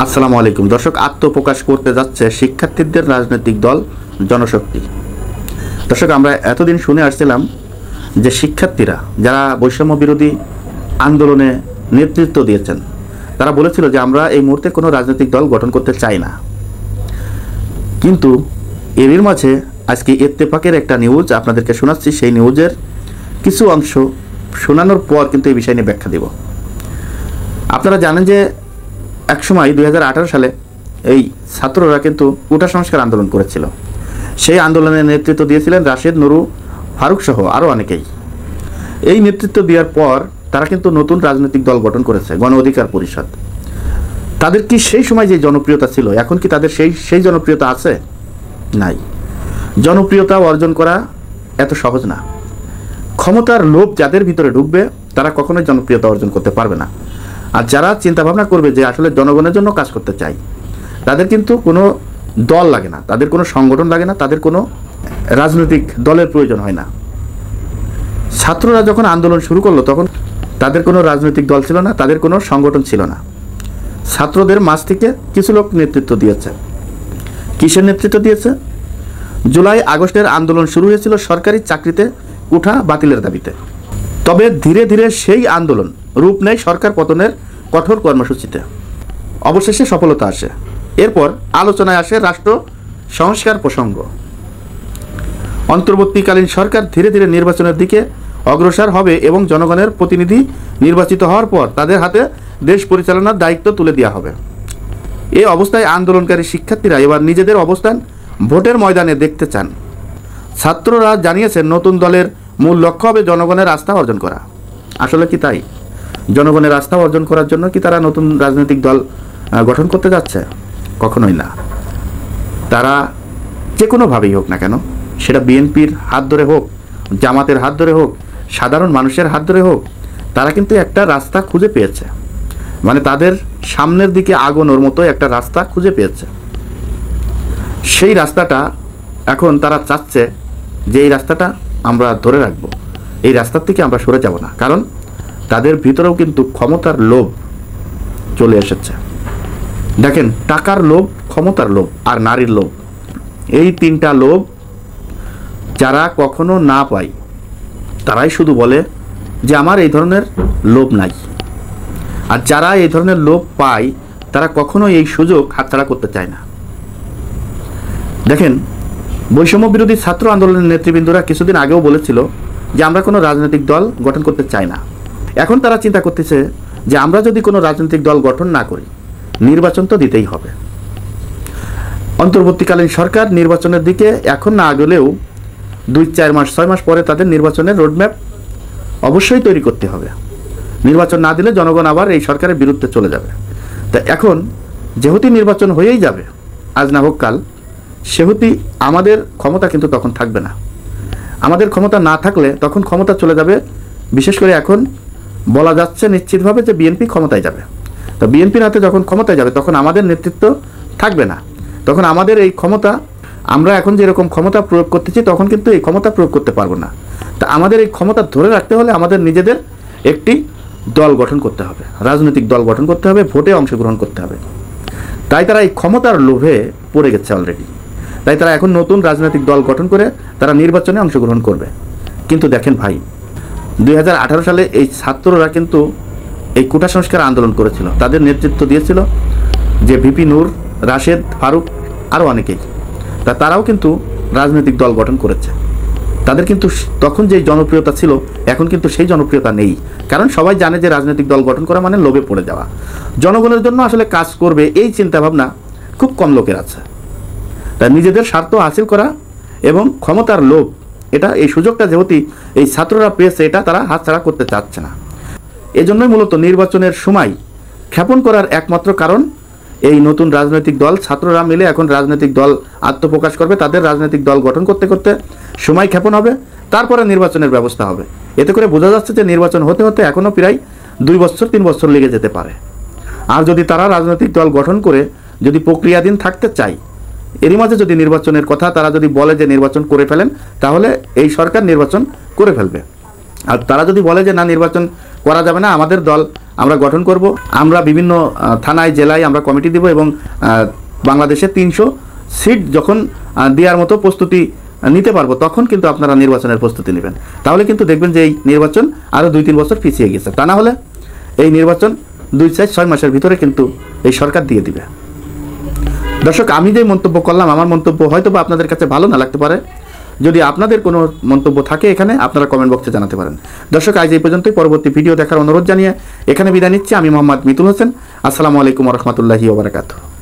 আসসালামু আলাইকুম দর্শক, আত্মপ্রকাশ করতে যাচ্ছে শিক্ষার্থীদের রাজনৈতিক দল জনশক্তি। দর্শক, আমরা এতদিন শুনে আসছিলাম যে শিক্ষার্থীরা যারা বৈষম্য বিরোধী আন্দোলনে নেতৃত্ব দিয়েছেন তারা বলেছিল যে আমরা এই মুহূর্তে কোনো রাজনৈতিক দল গঠন করতে চাই না। কিন্তু এর মাঝে আজকে ইত্তেফাকের একটা নিউজ আপনাদেরকে শোনাচ্ছি। সেই নিউজের কিছু অংশ শোনানোর পর কিন্তু এই বিষয় নিয়ে ব্যাখ্যা দেব। আপনারা জানেন যে একসময় 2018 সালে এই ছাত্ররা কিন্তু কোটা সংস্কার আন্দোলন করেছিল। সেই আন্দোলনের নেতৃত্ব দিয়েছিলেন রাশেদ, নুরু, ফারুক সহ আরও অনেকেই। এই নেতৃত্ব দেওয়ার পর তারা কিন্তু নতুন রাজনৈতিক দল গঠন করেছে, গণ অধিকার পরিষদ। তাদের কি সেই সময় যে জনপ্রিয়তা ছিল এখন কি তাদের সেই জনপ্রিয়তা আছে? নাই। জনপ্রিয়তা অর্জন করা এত সহজ না। ক্ষমতার লোভ যাদের ভিতরে ঢুকবে তারা কখনোই জনপ্রিয়তা অর্জন করতে পারবে না। আর যারা চিন্তাভাবনা করবে যে আসলে জনগণের জন্য কাজ করতে চাই, তাদের কিন্তু কোনো দল লাগে না, তাদের কোনো সংগঠন লাগে না, তাদের কোনো রাজনৈতিক দলের প্রয়োজন হয় না। ছাত্ররা যখন আন্দোলন শুরু করলো তখন তাদের কোনো রাজনৈতিক দল ছিল না, তাদের কোনো সংগঠন ছিল না। ছাত্রদের মাঝ থেকে কিছু লোক নেতৃত্ব দিয়েছে। কিসের নেতৃত্ব দিয়েছে? জুলাই আগস্টের আন্দোলন শুরু হয়েছিল সরকারি চাকরিতে কোঠা বাতিলের দাবিতে। তবে ধীরে ধীরে সেই আন্দোলন রূপ নেয় সরকার পতনের কঠোর কর্মসূচিতে। অবশেষে সফলতা আসে। এরপর আলোচনায় আসে রাষ্ট্র সংস্কার প্রসঙ্গ। অন্তর্বর্তীকালীন সরকার ধীরে ধীরে নির্বাচনের দিকে অগ্রসর হবে এবং জনগণের প্রতিনিধি নির্বাচিত হওয়ার পর তাদের হাতে দেশ পরিচালনার দায়িত্ব তুলে দেওয়া হবে। এই অবস্থায় আন্দোলনকারী শিক্ষার্থীরা এবার নিজেদের অবস্থান ভোটের ময়দানে দেখতে চান। ছাত্ররা জানিয়েছেন নতুন দলের মূল লক্ষ্য হবে জনগণের আস্থা অর্জন করা। আসলে কি তাই? জনগণের আস্থা অর্জন করার জন্য কি তারা নতুন রাজনৈতিক দল গঠন করতে যাচ্ছে? কখনোই না। তারা যে কোনোভাবেই হোক না কেন, সেটা বিএনপির হাত ধরে হোক, জামাতের হাত ধরে হোক, সাধারণ মানুষের হাত ধরে হোক, তারা কিন্তু একটা রাস্তা খুঁজে পেয়েছে। মানে তাদের সামনের দিকে আগানোর মতো একটা রাস্তা খুঁজে পেয়েছে। সেই রাস্তাটা এখন তারা চাচ্ছে যে এই রাস্তাটা আমরা ধরে রাখবো, এই রাস্তার থেকে আমরা সরে যাব না। কারণ তাদের ভিতরেও কিন্তু ক্ষমতার লোভ চলে এসেছে। দেখেন, টাকার লোভ, ক্ষমতার লোভ আর নারীর লোভ, এই তিনটা লোভ যারা কখনো না পায় তারাই শুধু বলে যে আমার এই ধরনের লোভ নাই। আর যারা এই ধরনের লোভ পায় তারা কখনো এই সুযোগ হাতছাড়া করতে চায় না। দেখেন, বৈষম্য বিরোধী ছাত্র আন্দোলনের নেতৃবৃন্দরা কিছুদিন আগেও বলেছিল যে আমরা কোনো রাজনৈতিক দল গঠন করতে চাই না। এখন তারা চিন্তা করতেছে যে আমরা যদি কোনো রাজনৈতিক দল গঠন না করি, নির্বাচন তো দিতেই হবে। অন্তর্বর্তীকালীন সরকার নির্বাচনের দিকে এখন না আগলেও 2-4 মাস 6 মাস পরে তাদের নির্বাচনের রোডম্যাপ অবশ্যই তৈরি করতে হবে। নির্বাচন না দিলে জনগণ আবার এই সরকারের বিরুদ্ধে চলে যাবে। তা এখন যেহেতু নির্বাচন হয়েই যাবে, আজ না হোক কাল, সেহেতু আমাদের ক্ষমতা কিন্তু তখন থাকবে না। আমাদের ক্ষমতা না থাকলে তখন ক্ষমতা চলে যাবে। বিশেষ করে এখন বলা যাচ্ছে নিশ্চিতভাবে যে বিএনপি ক্ষমতায় যাবে। তো বিএনপির হাতে যখন ক্ষমতায় যাবে তখন আমাদের নেতৃত্ব থাকবে না। তখন আমাদের এই ক্ষমতা, আমরা এখন যেরকম ক্ষমতা প্রয়োগ করতেছি তখন কিন্তু এই ক্ষমতা প্রয়োগ করতে পারবো না। তা আমাদের এই ক্ষমতা ধরে রাখতে হলে আমাদের নিজেদের একটি দল গঠন করতে হবে, রাজনৈতিক দল গঠন করতে হবে, ভোটে অংশগ্রহণ করতে হবে। তাই তারা এই ক্ষমতার লোভে পড়ে গেছে অলরেডি। তাই তারা এখন নতুন রাজনৈতিক দল গঠন করে তারা নির্বাচনে অংশগ্রহণ করবে। কিন্তু দেখেন ভাই, 2018 সালে এই ছাত্ররা কিন্তু এই কোটা সংস্কার আন্দোলন করেছিল। তাদের নেতৃত্ব দিয়েছিল যে ভিপি নূর, রাশেদ, ফারুক আরও অনেকেই। তারাও কিন্তু রাজনৈতিক দল গঠন করেছে। তাদের কিন্তু তখন যেই জনপ্রিয়তা ছিল এখন কিন্তু সেই জনপ্রিয়তা নেই। কারণ সবাই জানে যে রাজনৈতিক দল গঠন করা মানে লোভে পড়ে যাওয়া। জনগণের জন্য আসলে কাজ করবে এই চিন্তাভাবনা খুব কম লোকের আছে। তাই নিজেদের স্বার্থ হাসিল করা এবং ক্ষমতার লোভ, এটা এই সুযোগটা যেহেতু এই ছাত্ররা পেয়েছে, এটা তারা হাতছাড়া করতে চাচ্ছে না। এজন্যই মূলত নির্বাচনের সময় ক্ষেপণ করার একমাত্র কারণ এই নতুন রাজনৈতিক দল। ছাত্ররা মিলে এখন রাজনৈতিক দল আত্মপ্রকাশ করবে। তাদের রাজনৈতিক দল গঠন করতে করতে সময় ক্ষেপণ হবে, তারপরে নির্বাচনের ব্যবস্থা হবে। এতে করে বোঝা যাচ্ছে যে নির্বাচন হতে হতে এখনও প্রায় 2 বছর 3 বছর লেগে যেতে পারে। আর যদি তারা রাজনৈতিক দল গঠন করে যদি প্রক্রিয়াধীন থাকতে চায়, এরই মাঝে যদি নির্বাচনের কথা তারা যদি বলে যে নির্বাচন করে ফেলেন, তাহলে এই সরকার নির্বাচন করে ফেলবে। আর তারা যদি বলে যে না, নির্বাচন করা যাবে না, আমাদের দল আমরা গঠন করব। আমরা বিভিন্ন থানায় জেলায় আমরা কমিটি দেব এবং বাংলাদেশে 300 সিট যখন দেওয়ার মতো প্রস্তুতি নিতে পারবো তখন কিন্তু আপনারা নির্বাচনের প্রস্তুতি নেবেন। তাহলে কিন্তু দেখবেন যে এই নির্বাচন আরও 2-3 বছর পিছিয়ে গেছে। তা না হলে এই নির্বাচন 2-4-6 মাসের ভিতরে কিন্তু এই সরকার দিয়ে দিবে। দর্শক, আমি যে মন্তব্য করলাম, আমার মন্তব্য হয়তো বা আপনাদের কাছে ভালো না লাগতে পারে। যদি আপনাদের কোনো মন্তব্য থাকে এখানে আপনারা কমেন্ট বক্সে জানাতে পারেন। দর্শক, আজ এই পর্যন্তই। পরবর্তী ভিডিও দেখার অনুরোধ জানিয়ে এখানে বিদায় নিচ্ছি। আমি মোহাম্মদ মিতুল হোসেন। আসসালামু আলাইকুম ওয়া রাহমাতুল্লাহি ওয়া বারাকাতুহু।